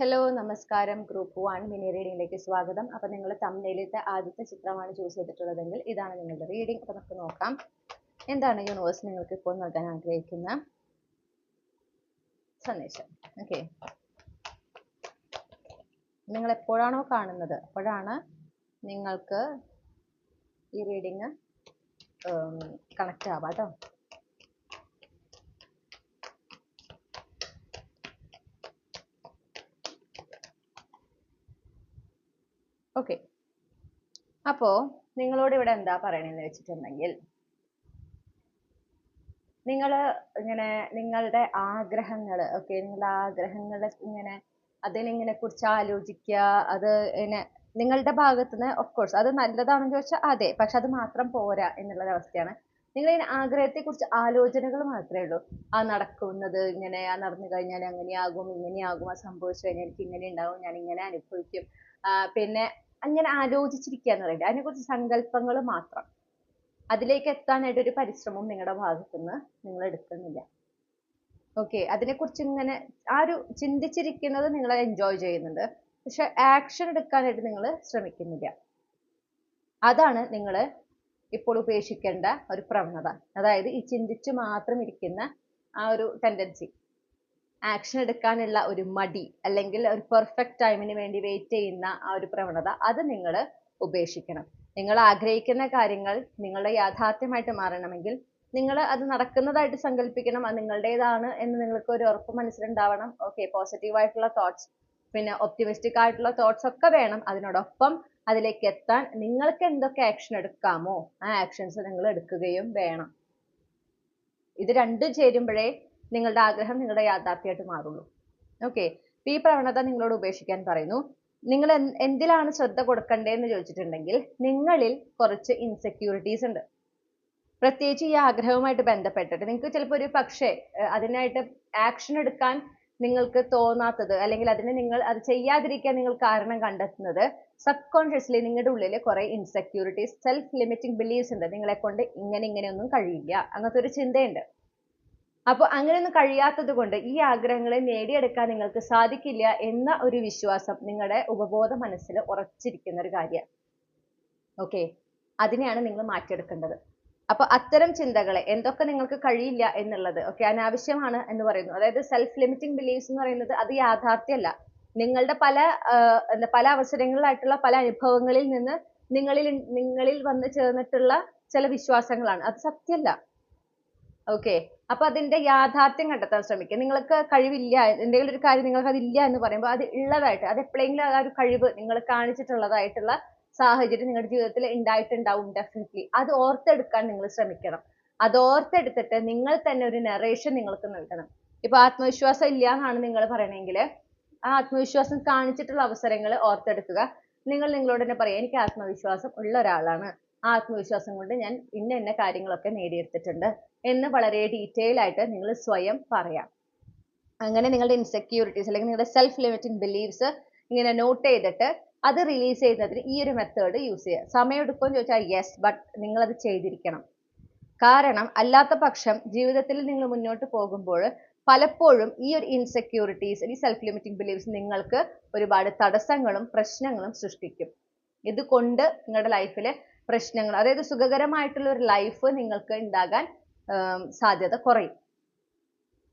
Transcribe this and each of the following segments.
Hello നമസ്കാരം group 1 mini റീഡിംഗിലേക്ക് സ്വാഗതം. അപ്പോൾ നിങ്ങൾ തമ്മിലത്തെ ആദ്യത്തെ ചിത്രമാണ് ചൂസ് ചെയ്തിട്ടുള്ളതെങ്കിൽ ഇതാണ് നിങ്ങളുടെ റീഡിംഗ്. അപ്പോൾ നമുക്ക് നോക്കാം എന്താണ് യൂണിവേഴ്സ് നിങ്ങൾക്ക് ഇപ്പോൾ നൽകാൻ ആഗ്രഹിക്കുന്ന സന്ദേശം. ഓക്കെ, നിങ്ങൾ എപ്പോഴാണോ കാണുന്നത് അപ്പോഴാണ് നിങ്ങൾക്ക് ഈ റീഡിങ് കണക്റ്റ് ആവാം കേട്ടോ. ഓക്കെ, അപ്പോൾ നിങ്ങളോട് ഇവിടെ എന്താ പറയണെന്ന് വെച്ചിട്ടുണ്ടെങ്കിൽ, നിങ്ങൾ ഇങ്ങനെ നിങ്ങളുടെ ആഗ്രഹങ്ങൾ, ഓക്കെ, നിങ്ങളുടെ ആഗ്രഹങ്ങൾ ഇങ്ങനെ അതിനിങ്ങനെ കുറിച്ച് ആലോചിക്കുക. അത് ഇങ്ങനെ നിങ്ങളുടെ ഭാഗത്തുനിന്ന് ഓഫ് കോഴ്സ് അത് നല്ലതാണെന്ന് ചോദിച്ചാൽ അതെ, പക്ഷെ അത് മാത്രം പോരാ എന്നുള്ളൊരവസ്ഥയാണ്. നിങ്ങൾ ഈ ആഗ്രഹത്തെ കുറിച്ച് ആലോചനകൾ മാത്രമേ ഉള്ളൂ. ആ നടക്കുന്നത് ഇങ്ങനെ, ആ നടന്നു കഴിഞ്ഞാൽ അങ്ങനെയാകും ഇങ്ങനെയാകും, ആ സംഭവിച്ചു കഴിഞ്ഞാൽ എനിക്ക് ഇങ്ങനെ ഉണ്ടാവും, ഞാൻ ഇങ്ങനെ അനുഭവിക്കും, പിന്നെ അങ്ങനെ ആലോചിച്ചിരിക്കുക എന്ന് പറയില്ല, അതിനെക്കുറിച്ച് സങ്കല്പങ്ങൾ മാത്രം. അതിലേക്ക് എത്താനായിട്ട് ഒരു പരിശ്രമം നിങ്ങളുടെ ഭാഗത്തുനിന്ന് നിങ്ങൾ എടുക്കുന്നില്ല. ഓക്കെ, അതിനെക്കുറിച്ച് ഇങ്ങനെ ആ ഒരു ചിന്തിച്ചിരിക്കുന്നത് നിങ്ങൾ എൻജോയ് ചെയ്യുന്നുണ്ട്, പക്ഷെ ആക്ഷൻ എടുക്കാനായിട്ട് നിങ്ങൾ ശ്രമിക്കുന്നില്ല. അതാണ് നിങ്ങൾ ഇപ്പോൾ ഉപേക്ഷിക്കേണ്ട ഒരു പ്രവണത. അതായത് ഈ ചിന്തിച്ചു മാത്രം ഇരിക്കുന്ന ആ ഒരു ടെൻഡൻസി, ആക്ഷൻ എടുക്കാനുള്ള ഒരു മടി, അല്ലെങ്കിൽ ഒരു പെർഫെക്റ്റ് ടൈമിന് വേണ്ടി വെയിറ്റ് ചെയ്യുന്ന ആ ഒരു പ്രവണത, അത് നിങ്ങൾ ഉപേക്ഷിക്കണം. നിങ്ങൾ ആഗ്രഹിക്കുന്ന കാര്യങ്ങൾ നിങ്ങളുടെ യാഥാർത്ഥ്യമായിട്ട് മാറണമെങ്കിൽ നിങ്ങൾ അത് നടക്കുന്നതായിട്ട് സങ്കല്പിക്കണം. അത് നിങ്ങളുടേതാണ് എന്ന് നിങ്ങൾക്ക് ഒരു ഉറപ്പ് മനസ്സിലുണ്ടാവണം. ഓക്കെ, പോസിറ്റീവായിട്ടുള്ള തോട്ട്സ്, പിന്നെ ഒപ്റ്റിമിസ്റ്റിക് ആയിട്ടുള്ള തോട്ട്സ് ഒക്കെ വേണം. അതിനോടൊപ്പം അതിലേക്ക് എത്താൻ നിങ്ങൾക്ക് എന്തൊക്കെ ആക്ഷൻ എടുക്കാമോ ആ ആക്ഷൻസ് നിങ്ങൾ എടുക്കുകയും വേണം. ഇത് രണ്ടും ചേരുമ്പോഴേ നിങ്ങളുടെ ആഗ്രഹം നിങ്ങളുടെ യാഥാർത്ഥ്യമായിട്ട് മാറുള്ളൂ. ഓക്കെ, ഈ പ്രവണത നിങ്ങളോട് ഉപേക്ഷിക്കാൻ പറയുന്നു. നിങ്ങൾ എന്തിലാണ് ശ്രദ്ധ കൊടുക്കേണ്ടതെന്ന് ചോദിച്ചിട്ടുണ്ടെങ്കിൽ, നിങ്ങളിൽ കുറച്ച് ഇൻസെക്യൂരിറ്റീസ് ഉണ്ട്. പ്രത്യേകിച്ച് ഈ ആഗ്രഹവുമായിട്ട് ബന്ധപ്പെട്ടിട്ട് നിങ്ങൾക്ക് ചിലപ്പോൾ ഒരു പക്ഷേ അതിനായിട്ട് ആക്ഷൻ എടുക്കാൻ നിങ്ങൾക്ക് തോന്നാത്തത്, അല്ലെങ്കിൽ അതിന് നിങ്ങൾ അത് ചെയ്യാതിരിക്കാൻ നിങ്ങൾ കാരണം കണ്ടെത്തുന്നത് സബ് കോൺഷ്യസ്ലി നിങ്ങളുടെ ഉള്ളിൽ കുറെ ഇൻസെക്യൂരിറ്റീസ്, സെൽഫ് ലിമിറ്റിംഗ് ബിലീഫ്സ് ഉണ്ട്. നിങ്ങളെ കൊണ്ട് ഇങ്ങനെയൊന്നും കഴിയില്ല, അങ്ങനത്തെ ഒരു ചിന്തയുണ്ട്. അപ്പോൾ അങ്ങനെയൊന്നും കഴിയാത്തത് കൊണ്ട് ഈ ആഗ്രഹങ്ങളെ നേടിയെടുക്കാൻ നിങ്ങൾക്ക് സാധിക്കില്ല എന്ന ഒരു വിശ്വാസം നിങ്ങളുടെ ഉപബോധ മനസ്സിൽ ഉറച്ചിരിക്കുന്ന ഒരു കാര്യമാണ്. ഓക്കെ, അതിനെയാണ് നിങ്ങൾ മാറ്റിയെടുക്കേണ്ടത്. അപ്പൊ അത്തരം ചിന്തകളെ, എന്തൊക്കെ നിങ്ങൾക്ക് കഴിയില്ല എന്നുള്ളത്, ഓക്കെ, അനാവശ്യമാണ് എന്ന് പറയുന്നു. അതായത് സെൽഫ് ലിമിറ്റിംഗ് ബിലീഫ്സ് എന്ന് പറയുന്നത് അത് യാഥാർത്ഥ്യമല്ല. നിങ്ങളുടെ പല അവസരങ്ങളിലായിട്ടുള്ള പല അനുഭവങ്ങളിൽ നിന്ന് നിങ്ങളിൽ വന്ന് ചേർന്നിട്ടുള്ള ചില വിശ്വാസങ്ങളാണ്, അത് സത്യമല്ല. ഓക്കെ, അപ്പൊ അതിന്റെ യാഥാർത്ഥ്യം കണ്ടെത്താൻ ശ്രമിക്കുക. നിങ്ങൾക്ക് കഴിവില്ല, എന്തെങ്കിലും ഒരു കാര്യം നിങ്ങൾക്ക് അതില്ല എന്ന് പറയുമ്പോൾ അത് ഉള്ളതായിട്ട്, അത് എപ്പോഴെങ്കിലും ആ ഒരു കഴിവ് നിങ്ങൾ കാണിച്ചിട്ടുള്ളതായിട്ടുള്ള സാഹചര്യം നിങ്ങളുടെ ജീവിതത്തിൽ ഉണ്ടായിട്ടുണ്ടാവും ഡെഫിനറ്റ്ലി. അത് ഓർത്തെടുക്കാൻ നിങ്ങൾ ശ്രമിക്കണം. അത് ഓർത്തെടുത്തിട്ട് നിങ്ങൾ തന്നെ ഒരു നറേഷൻ നിങ്ങൾക്ക് നൽകണം. ഇപ്പൊ ആത്മവിശ്വാസം ഇല്ല എന്നാണ് നിങ്ങൾ പറയണമെങ്കിൽ, ആ ആത്മവിശ്വാസം കാണിച്ചിട്ടുള്ള അവസരങ്ങൾ ഓർത്തെടുക്കുക. നിങ്ങൾ നിങ്ങളോട് തന്നെ പറയാം, എനിക്ക് ആത്മവിശ്വാസം ഉള്ള ഒരാളാണ്, ആ ആത്മവിശ്വാസം കൊണ്ട് ഞാൻ ഇന്ന കാര്യങ്ങളൊക്കെ നേടിയെടുത്തിട്ടുണ്ട് എന്ന് വളരെ ഡീറ്റെയിൽ ആയിട്ട് നിങ്ങൾ സ്വയം പറയാം. അങ്ങനെ നിങ്ങളുടെ ഇൻസെക്യൂരിറ്റീസ് അല്ലെങ്കിൽ നിങ്ങളുടെ സെൽഫ് ലിമിറ്റിംഗ് ബിലീഫ്സ് ഇങ്ങനെ നോട്ട് ചെയ്തിട്ട് അത് റിലീസ് ചെയ്യുന്നതിന് ഈ ഒരു മെത്തേഡ് യൂസ് ചെയ്യുക. സമയം എടുക്കുമെന്ന് ചോദിച്ചാൽ യെസ്, ബട്ട് നിങ്ങളത് ചെയ്തിരിക്കണം. കാരണം അല്ലാത്ത പക്ഷം ജീവിതത്തിൽ നിങ്ങൾ മുന്നോട്ട് പോകുമ്പോൾ പലപ്പോഴും ഈ ഒരു ഇൻസെക്യൂരിറ്റീസ്, ഈ സെൽഫ് ലിമിറ്റിംഗ് ബിലീഫ്സ് നിങ്ങൾക്ക് ഒരുപാട് തടസ്സങ്ങളും പ്രശ്നങ്ങളും സൃഷ്ടിക്കും. ഇതുകൊണ്ട് നിങ്ങളുടെ ലൈഫിൽ പ്രശ്നങ്ങൾ, അതായത് സുഖകരമായിട്ടുള്ള ഒരു ലൈഫ് നിങ്ങൾക്ക് ഉണ്ടാകാൻ സാധ്യത കുറയും.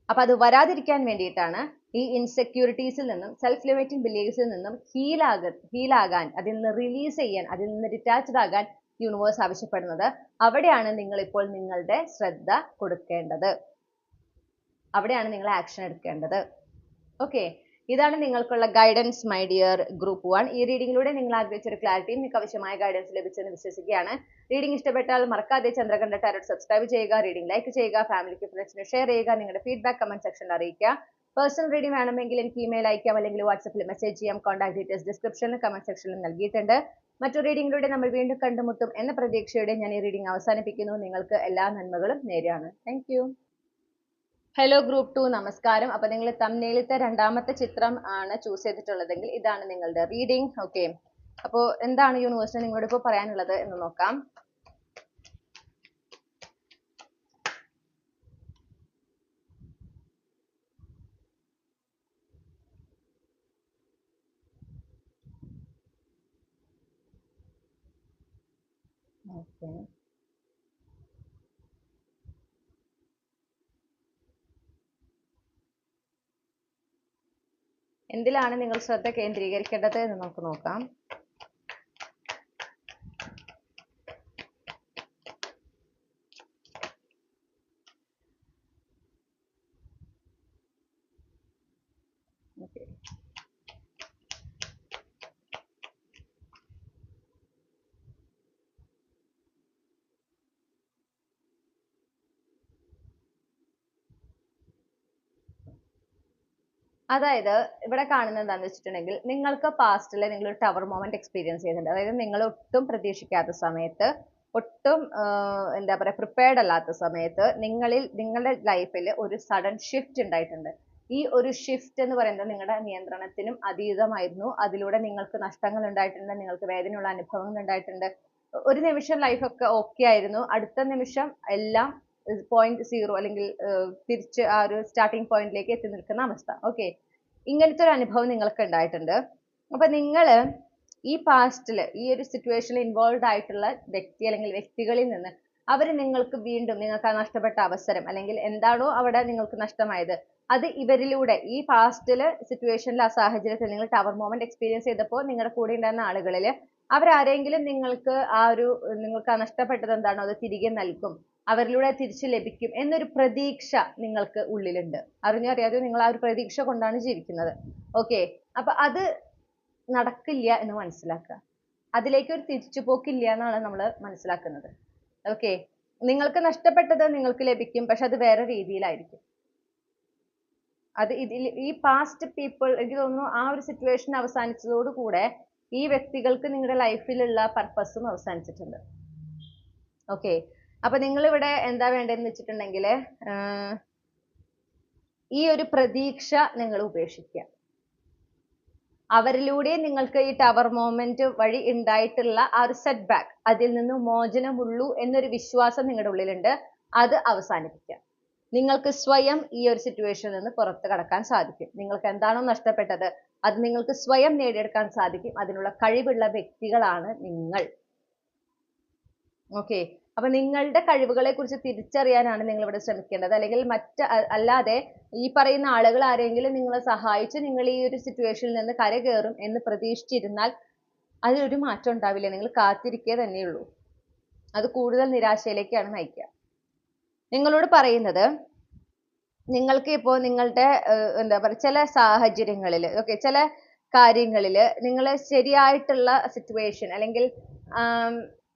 അപ്പൊ അത് വരാതിരിക്കാൻ വേണ്ടിയിട്ടാണ് ഈ ഇൻസെക്യൂരിറ്റീസിൽ നിന്നും സെൽഫ് ലിമിറ്റിംഗ് ബിലീഫ്സിൽ നിന്നും ഹീലാകാൻ, അതിൽ നിന്ന് റിലീസ് ചെയ്യാൻ, അതിൽ നിന്ന് ഡിറ്റാച്ച്ഡ് ആകാൻ യൂണിവേഴ്സ് ആവശ്യപ്പെടുന്നത്. അവിടെയാണ് നിങ്ങൾ ഇപ്പോൾ നിങ്ങളുടെ ശ്രദ്ധ കൊടുക്കേണ്ടത്, അവിടെയാണ് നിങ്ങൾ ആക്ഷൻ എടുക്കേണ്ടത്. ഓക്കെ, ഇതാണ് നിങ്ങൾക്കുള്ള ഗൈഡൻസ് മൈ ഡിയർ ഗ്രൂപ്പ് 1. ഈ റീഡിങ്ങിലൂടെ നിങ്ങൾ ആഗ്രഹിച്ച ഒരു ക്ലാരിറ്റിയും നിങ്ങൾക്ക് ആവശ്യമായ ഗൈഡൻസ് ലഭിച്ചെന്ന് വിശ്വസിക്കുകയാണ്. റീഡിംഗ് ഇഷ്ടപ്പെട്ടാൽ മറക്കാതെ ചന്ദ്രകണ്ഠ ടാരോട്ട് സബ്സ്ക്രൈബ് ചെയ്യുക, റീഡിംഗ് ലൈക്ക് ചെയ്യുക, ഫാമിലിക്ക് ഫ്രണ്ട്സിന് ഷെയർ ചെയ്യുക, നിങ്ങളുടെ ഫീഡ്ബാക്ക് കമന്റ് സെക്ഷനിൽ അറിയിക്കുക. പേഴ്സണൽ റീഡിംഗ് വേണമെങ്കിൽ എനിക്ക് ഇമെയിൽ അയക്കാം, അല്ലെങ്കിൽ വാട്സപ്പിൽ മെസ്സേജ് ചെയ്യാം. കോൺടാക്ട് ഡീറ്റെയിൽസ് ഡിസ്ക്രിപ്ഷനിലും കമന്റ് സെക്ഷനിലും നൽകിയിട്ടുണ്ട്. മറ്റൊരു റീഡിങ്ങിലൂടെ നമ്മൾ വീണ്ടും കണ്ടുമുട്ടും എന്ന പ്രതീക്ഷയോടെ ഞാൻ ഈ റീഡിംഗ് അവസാനിപ്പിക്കുന്നു. നിങ്ങൾക്ക് എല്ലാ നന്മകളും നേരെയാണ്. Thank you. ഹലോ ഗ്രൂപ്പ് 2 നമസ്കാരം. അപ്പൊ നിങ്ങൾ തമ്മിലത്തെ രണ്ടാമത്തെ ചിത്രം ആണ് ചൂസ് ചെയ്തിട്ടുള്ളതെങ്കിൽ ഇതാണ് നിങ്ങളുടെ റീഡിംഗ്. ഓക്കെ, അപ്പോൾ എന്താണ് യൂണിവേഴ്സിന് നിങ്ങളോട് ഇപ്പോൾ പറയാനുള്ളത് എന്ന് നോക്കാം. ഓക്കെ. എന്തിലാണ് നിങ്ങൾ ശ്രദ്ധ കേന്ദ്രീകരിക്കേണ്ടത് എന്ന് നമുക്ക് നോക്കാം. ഓക്കെ. അതായത് ഇവിടെ കാണുന്നത് എന്താണെന്ന് വെച്ചിട്ടുണ്ടെങ്കിൽ നിങ്ങൾക്ക് പാസ്റ്റിൽ നിങ്ങൾ ഒരു ടവർ മൊമെന്റ് എക്സ്പീരിയൻസ് ചെയ്യുന്നുണ്ട്. അതായത് നിങ്ങൾ ഒട്ടും പ്രതീക്ഷിക്കാത്ത സമയത്ത്, ഒട്ടും എന്താ പറയുക പ്രിപ്പയർഡ് അല്ലാത്ത സമയത്ത് നിങ്ങളുടെ ലൈഫിൽ ഒരു സഡൻ ഷിഫ്റ്റ് ഉണ്ടായിട്ടുണ്ട്. ഈ ഒരു ഷിഫ്റ്റ് എന്ന് പറയുന്നത് നിങ്ങളുടെ നിയന്ത്രണത്തിനും അതീതമായിരുന്നു. അതിലൂടെ നിങ്ങൾക്ക് നഷ്ടങ്ങൾ ഉണ്ടായിട്ടുണ്ട്, നിങ്ങൾക്ക് വേദനയുള്ള അനുഭവങ്ങൾ ഉണ്ടായിട്ടുണ്ട്. ഒരു നിമിഷം ലൈഫൊക്കെ ഓക്കെ ആയിരുന്നു, അടുത്ത നിമിഷം എല്ലാം .0 അല്ലെങ്കിൽ തിരിച്ച് ആ ഒരു സ്റ്റാർട്ടിംഗ് പോയിന്റിലേക്ക് എത്തി നിൽക്കുന്ന അവസ്ഥ. ഓക്കെ, ഇങ്ങനത്തെ ഒരു അനുഭവം നിങ്ങൾക്ക് ഉണ്ടായിട്ടുണ്ട്. അപ്പൊ നിങ്ങൾ ഈ പാസ്റ്റിൽ ഈ ഒരു സിറ്റുവേഷനിൽ ഇൻവോൾവ് ആയിട്ടുള്ള വ്യക്തി അല്ലെങ്കിൽ വ്യക്തികളിൽ നിന്ന് അവർ നിങ്ങൾക്ക് വീണ്ടും നിങ്ങൾക്ക് ആ നഷ്ടപ്പെട്ട അവസരം അല്ലെങ്കിൽ എന്താണോ അവിടെ നിങ്ങൾക്ക് നഷ്ടമായത് അത് ഇവരിലൂടെ ഈ പാസ്റ്റില് സിറ്റുവേഷനിൽ ആ സാഹചര്യത്തിൽ നിങ്ങൾ ടവർ മൊമെന്റ് എക്സ്പീരിയൻസ് ചെയ്തപ്പോൾ നിങ്ങളുടെ കൂടെ ഉണ്ടായിരുന്ന ആളുകളിൽ അവരാരെങ്കിലും നിങ്ങൾക്ക് ആ നഷ്ടപ്പെട്ടത് എന്താണോ അത് തിരികെ നൽകും, അവരിലൂടെ തിരിച്ചു ലഭിക്കും എന്നൊരു പ്രതീക്ഷ നിങ്ങൾക്ക് ഉള്ളിലുണ്ട്. അറിഞ്ഞോ അറിയാതെയോ നിങ്ങൾ ആ ഒരു പ്രതീക്ഷ കൊണ്ടാണ് ജീവിക്കുന്നത്. ഓക്കെ, അപ്പൊ അത് നടക്കില്ല എന്ന് മനസ്സിലാക്കുക. അതിലേക്ക് ഒരു തിരിച്ചുപോക്കില്ല എന്നാണ് നമ്മൾ മനസ്സിലാക്കുന്നത്. ഓക്കെ, നിങ്ങൾക്ക് നഷ്ടപ്പെട്ടത് നിങ്ങൾക്ക് ലഭിക്കും, പക്ഷെ അത് വേറെ രീതിയിലായിരിക്കും. അത് ഈ പാസ്റ്റ് പീപ്പിൾ എനിക്ക് തോന്നുന്നു ആ ഒരു സിറ്റുവേഷൻ അവസാനിച്ചതോടുകൂടെ ഈ വ്യക്തികൾക്ക് നിങ്ങളുടെ ലൈഫിലുള്ള പർപ്പസും അവസാനിച്ചിട്ടുണ്ട്. ഓക്കെ, അപ്പൊ നിങ്ങൾ ഇവിടെ എന്താ വേണ്ടതെന്ന് വെച്ചിട്ടുണ്ടെങ്കിൽ ഈ ഒരു പ്രതീക്ഷ നിങ്ങൾ ഉപേക്ഷിക്കുക. അവരിലൂടെ നിങ്ങൾക്ക് ഈ ടവർ മൊമെന്റ് വഴി ഉണ്ടായിട്ടുള്ള ആ ഒരു സെറ്റ് ബാക്ക്, അതിൽ നിന്ന് മോചനമുള്ളൂ എന്നൊരു വിശ്വാസം നിങ്ങളുടെ ഉള്ളിലുണ്ട്. അത് അവസാനിപ്പിക്കുക. നിങ്ങൾക്ക് സ്വയം ഈ ഒരു സിറ്റുവേഷനിൽ നിന്ന് പുറത്ത് കടക്കാൻ സാധിക്കും. നിങ്ങൾക്ക് എന്താണോ നഷ്ടപ്പെട്ടത് അത് നിങ്ങൾക്ക് സ്വയം നേടിയെടുക്കാൻ സാധിക്കും. അതിനുള്ള കഴിവുള്ള വ്യക്തികളാണ് നിങ്ങൾ. ഓക്കെ, അപ്പൊ നിങ്ങളുടെ കഴിവുകളെ കുറിച്ച് തിരിച്ചറിയാനാണ് നിങ്ങൾ ഇവിടെ ശ്രമിക്കേണ്ടത്. അല്ലെങ്കിൽ അല്ലാതെ ഈ പറയുന്ന ആളുകൾ ആരെങ്കിലും നിങ്ങളെ സഹായിച്ച് നിങ്ങൾ ഈ ഒരു സിറ്റുവേഷനിൽ നിന്ന് കരകയറും എന്ന് പ്രതീക്ഷിച്ചിരുന്നാൽ അതിലൊരു മാറ്റം ഉണ്ടാവില്ല. നിങ്ങൾ കാത്തിരിക്കുക തന്നെയുള്ളൂ. അത് കൂടുതൽ നിരാശയിലേക്കാണ് നയിക്കുക. നിങ്ങളോട് പറയുന്നത്, നിങ്ങൾക്ക് ഇപ്പോൾ നിങ്ങളുടെ എന്താ പറയുക ചില സാഹചര്യങ്ങളിൽ ഓക്കെ ചില കാര്യങ്ങളിൽ നിങ്ങൾ ശരിയായിട്ടുള്ള സിറ്റുവേഷൻ അല്ലെങ്കിൽ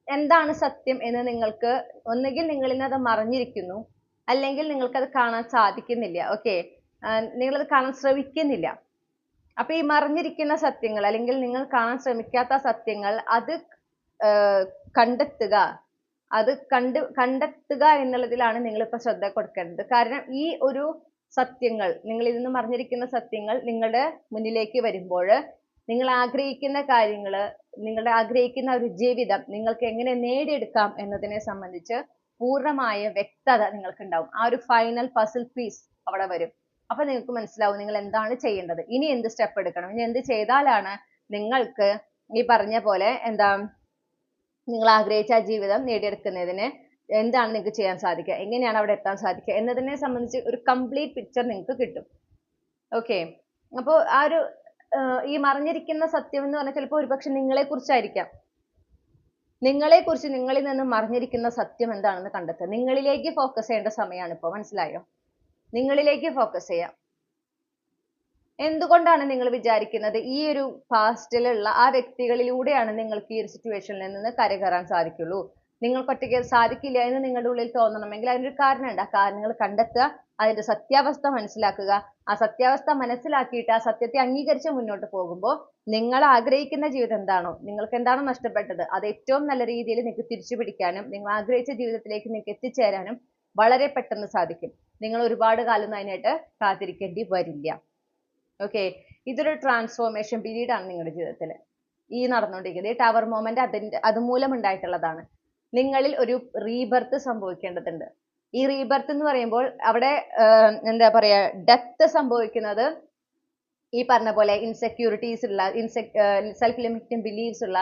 എന്താണ് സത്യം എന്ന് നിങ്ങൾക്ക് ഒന്നുകിൽ നിങ്ങളിൽ നിന്ന് അത് മറഞ്ഞിരിക്കുന്നു, അല്ലെങ്കിൽ നിങ്ങൾക്കത് കാണാൻ സാധിക്കുന്നില്ല. ഓക്കെ, നിങ്ങളത് കാണാൻ ശ്രമിക്കുന്നില്ല. അപ്പൊ ഈ മറഞ്ഞിരിക്കുന്ന സത്യങ്ങൾ അല്ലെങ്കിൽ നിങ്ങൾ കാണാൻ ശ്രമിക്കാത്ത സത്യങ്ങൾ അത് കണ്ടെത്തുക, കണ്ടെത്തുക എന്നുള്ളതിലാണ് നിങ്ങൾ ഇപ്പൊ ശ്രദ്ധ കൊടുക്കേണ്ടത്. കാരണം ഈ ഒരു സത്യങ്ങൾ, നിങ്ങളിൽ നിന്ന് മറിഞ്ഞിരിക്കുന്ന സത്യങ്ങൾ നിങ്ങളുടെ മുന്നിലേക്ക് വരുമ്പോൾ നിങ്ങൾ ആഗ്രഹിക്കുന്ന കാര്യങ്ങൾ, നിങ്ങളുടെ ആഗ്രഹിക്കുന്ന ഒരു ജീവിതം നിങ്ങൾക്ക് എങ്ങനെ നേടിയെടുക്കാം എന്നതിനെ സംബന്ധിച്ച് പൂർണ്ണമായ വ്യക്തത നിങ്ങൾക്ക് ഉണ്ടാവും. ആ ഒരു ഫൈനൽ പസിൽ പീസ് അവിടെ വരും. അപ്പൊ നിങ്ങൾക്ക് മനസ്സിലാവും നിങ്ങൾ എന്താണ് ചെയ്യേണ്ടത്, ഇനി എന്ത് സ്റ്റെപ്പ് എടുക്കണം, ഇനി എന്ത് ചെയ്താലാണ് നിങ്ങൾക്ക് ഈ പറഞ്ഞ പോലെ നിങ്ങൾ ആഗ്രഹിച്ച ആ ജീവിതം നേടിയെടുക്കുന്നതിന് എന്താണ് നിങ്ങൾക്ക് ചെയ്യാൻ സാധിക്കുക, എങ്ങനെയാണ് അവിടെ എത്താൻ സാധിക്കുക എന്നതിനെ സംബന്ധിച്ച് ഒരു കംപ്ലീറ്റ് പിക്ചർ നിങ്ങൾക്ക് കിട്ടും. ഓക്കെ, അപ്പോൾ ആ ഒരു ഈ മറിഞ്ഞിരിക്കുന്ന സത്യം എന്ന് പറഞ്ഞാൽ ചിലപ്പോൾ ഒരുപക്ഷെ നിങ്ങളെ കുറിച്ചായിരിക്കാം. നിങ്ങളിൽ നിന്ന് മറിഞ്ഞിരിക്കുന്ന സത്യം എന്താണെന്ന് കണ്ടെത്തുക. നിങ്ങളിലേക്ക് ഫോക്കസ് ചെയ്യേണ്ട സമയമാണ് ഇപ്പോൾ. മനസ്സിലായോ? നിങ്ങളിലേക്ക് ഫോക്കസ് ചെയ്യാം. എന്തുകൊണ്ടാണ് നിങ്ങൾ വിചാരിക്കുന്നത് ഈ ഒരു പാസ്റ്റിലുള്ള ആ വ്യക്തികളിലൂടെയാണ് നിങ്ങൾക്ക് ഈ ഒരു സിറ്റുവേഷനിൽ നിന്ന് കരകയറാൻ സാധിക്കുള്ളൂ? നിങ്ങൾക്ക് ഒറ്റയ്ക്ക് സാധിക്കില്ല എന്ന് നിങ്ങളുടെ ഉള്ളിൽ തോന്നണമെങ്കിൽ അതിനൊരു കാരണമുണ്ട്. ആ കാരണങ്ങൾ കണ്ടെത്തുക, അതിന്റെ സത്യാവസ്ഥ മനസ്സിലാക്കുക. ആ സത്യാവസ്ഥ മനസ്സിലാക്കിയിട്ട് ആ സത്യത്തെ അംഗീകരിച്ച് മുന്നോട്ട് പോകുമ്പോൾ നിങ്ങൾ ആഗ്രഹിക്കുന്ന ജീവിതം എന്താണോ, നിങ്ങൾക്ക് എന്താണോ നഷ്ടപ്പെട്ടത് അത് ഏറ്റവും നല്ല രീതിയിൽ നിങ്ങൾക്ക് തിരിച്ചു പിടിക്കാനും നിങ്ങൾ ആഗ്രഹിച്ച ജീവിതത്തിലേക്ക് നിങ്ങൾക്ക് എത്തിച്ചേരാനും വളരെ പെട്ടെന്ന് സാധിക്കും. നിങ്ങൾ ഒരുപാട് കാലം അതിനായിട്ട് കാത്തിരിക്കേണ്ടി വരില്ല. ഓക്കെ, ഇതൊരു ട്രാൻസ്ഫോർമേഷൻ പീരീഡ് ആണ് നിങ്ങളുടെ ജീവിതത്തിൽ ഈ നടന്നുകൊണ്ടിരിക്കുന്നത്. ഈ ടവർ മൊമെന്റ് അതുമൂലം ഉണ്ടായിട്ടുള്ളതാണ്. നിങ്ങളിൽ ഒരു റീബർത്ത് സംഭവിക്കേണ്ടതുണ്ട്. ഈ റീബർത്ത് എന്ന് പറയുമ്പോൾ അവിടെ എന്താ പറയാ ഡെത്ത് സംഭവിക്കുന്നത് ഈ പറഞ്ഞ പോലെ ഇൻസെക്യൂരിറ്റീസ് ഉള്ള സെൽഫ് ലിമിറ്റിംഗ് ബിലീഫ്സ് ഉള്ള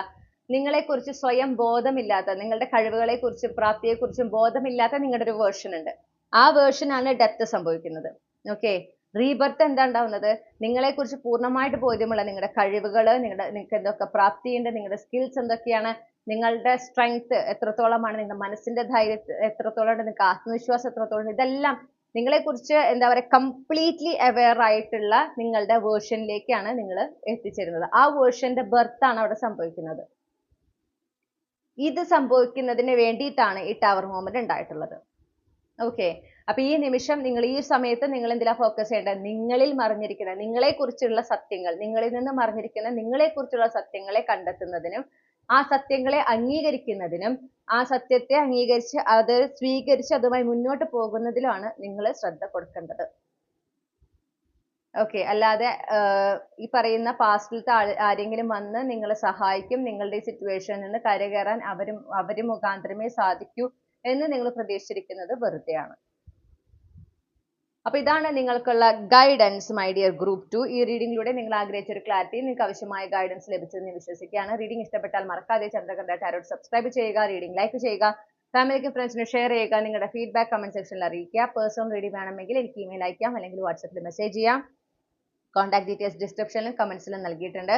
നിങ്ങളെക്കുറിച്ച് സ്വയം ബോധമില്ലാത്ത, നിങ്ങളുടെ കഴിവുകളെക്കുറിച്ചും പ്രാപ്തിയെക്കുറിച്ചും ബോധമില്ലാത്ത നിങ്ങളുടെ ഒരു വേർഷൻ ഉണ്ട്. ആ വേർഷനാണ് ഡെത്ത് സംഭവിക്കുന്നത്. ഓക്കെ, റീബർത്ത് എന്താ ഉണ്ടാവുന്നത്? നിങ്ങളെക്കുറിച്ച് പൂർണ്ണമായിട്ട് ബോധ്യമുള്ള നിങ്ങളുടെ കഴിവുകൾ, നിങ്ങൾക്ക് എന്തൊക്കെ പ്രാപ്തിയുണ്ട്, നിങ്ങളുടെ സ്കിൽസ് എന്തൊക്കെയാണ്, നിങ്ങളുടെ സ്ട്രെങ്ത് എത്രത്തോളമാണ്, നിങ്ങളുടെ മനസ്സിന്റെ ധൈര്യം എത്രത്തോളം ഉണ്ട്, നിങ്ങൾക്ക് ആത്മവിശ്വാസം എത്രത്തോളം ഉണ്ട്, ഇതെല്ലാം നിങ്ങളെക്കുറിച്ച് എന്താ പറയുക കംപ്ലീറ്റ്ലി അവെയർ ആയിട്ടുള്ള നിങ്ങളുടെ വേർഷനിലേക്കാണ് നിങ്ങൾ എത്തിച്ചേരുന്നത്. ആ വേർഷന്റെ ബർത്ത് ആണ് അവിടെ സംഭവിക്കുന്നത്. ഇത് സംഭവിക്കുന്നതിന് വേണ്ടിയിട്ടാണ് ഈ ടവർ മൊമെന്റ് ഉണ്ടായിട്ടുള്ളത്. ഓക്കെ, അപ്പൊ ഈ നിമിഷം നിങ്ങൾ ഈ സമയത്ത് നിങ്ങൾ എന്തിലാ ഫോക്കസ് ചെയ്യേണ്ടത്? നിങ്ങളിൽ മറിഞ്ഞിരിക്കുന്ന നിങ്ങളെ കുറിച്ചുള്ള സത്യങ്ങൾ, നിങ്ങളിൽ നിന്ന് മറിഞ്ഞിരിക്കുന്ന നിങ്ങളെ കുറിച്ചുള്ള സത്യങ്ങളെ കണ്ടെത്തുന്നതിനും ആ സത്യങ്ങളെ അംഗീകരിക്കുന്നതിനും ആ സത്യത്തെ അംഗീകരിച്ച് അത് സ്വീകരിച്ച് അതുമായി മുന്നോട്ട് പോകുന്നതിലാണ് നിങ്ങൾ ശ്രദ്ധ കൊടുക്കേണ്ടത്. ഓക്കെ, അല്ലാതെ ഈ പറയുന്ന പാസ്റ്റിലത്തെ ആരെങ്കിലും വന്ന് നിങ്ങളെ സഹായിക്കും, നിങ്ങളുടെ ഈ സിറ്റുവേഷനിൽ നിന്ന് കരകയറാൻ അവര് മുഖാന്തരമേ സാധിക്കൂ എന്ന് നിങ്ങൾ പ്രതീക്ഷിച്ചിരിക്കുന്നത് വെറുതെയാണ്. അപ്പൊ ഇതാണ് നിങ്ങൾക്കുള്ള ഗൈഡൻസ് മൈ ഡിയർ ഗ്രൂപ്പ് 2. ഈ റീഡിംഗിലൂടെ നിങ്ങൾ ആഗ്രഹിച്ച ഒരു ക്ലാരിറ്റി, നിങ്ങൾക്ക് ആവശ്യമായ ഗൈഡൻസ് ലഭിച്ചെന്ന് വിശ്വസിക്കുകയാണ്. റീഡിംഗ് ഇഷ്ടപ്പെട്ടാൽ മറക്കാതെ ചന്ദ്രകന്ത ടാരോട്ട് സബ്സ്ക്രൈബ് ചെയ്യുക, റീഡിംഗ് ലൈക്ക് ചെയ്യുക, ഫാമിലിക്കും ഫ്രണ്ട്സിന് ഷെയർ ചെയ്യുക, നിങ്ങളുടെ ഫീഡ്ബാക്ക് കമന്റ് സെക്ഷനിൽ അറിയിക്കുക. പേഴ്സണൽ റീഡിംഗ് വേണമെങ്കിൽ എനിക്ക് ഇമെയിൽ അയക്കാം, അല്ലെങ്കിൽ വാട്സാപ്പിൽ മെസ്സേജ് ചെയ്യാം. കോൺടാക്ട് ഡീറ്റെയിൽസ് ഡിസ്ക്രിപ്ഷനിലും കമന്റ്സിലും നൽകിയിട്ടുണ്ട്.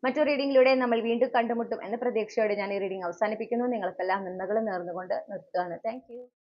മറ്റൊരു റീഡിംഗിലൂടെ നമ്മൾ വീണ്ടും കണ്ടുമുട്ടും എന്ന പ്രതീക്ഷയോടെ ഞാൻ ഈ റീഡിംഗ് അവസാനിപ്പിക്കുന്നു. നിങ്ങൾക്കെല്ലാം നന്മകൾ നേർന്നുകൊണ്ട് നിർത്തുകയാണ്. Thank you.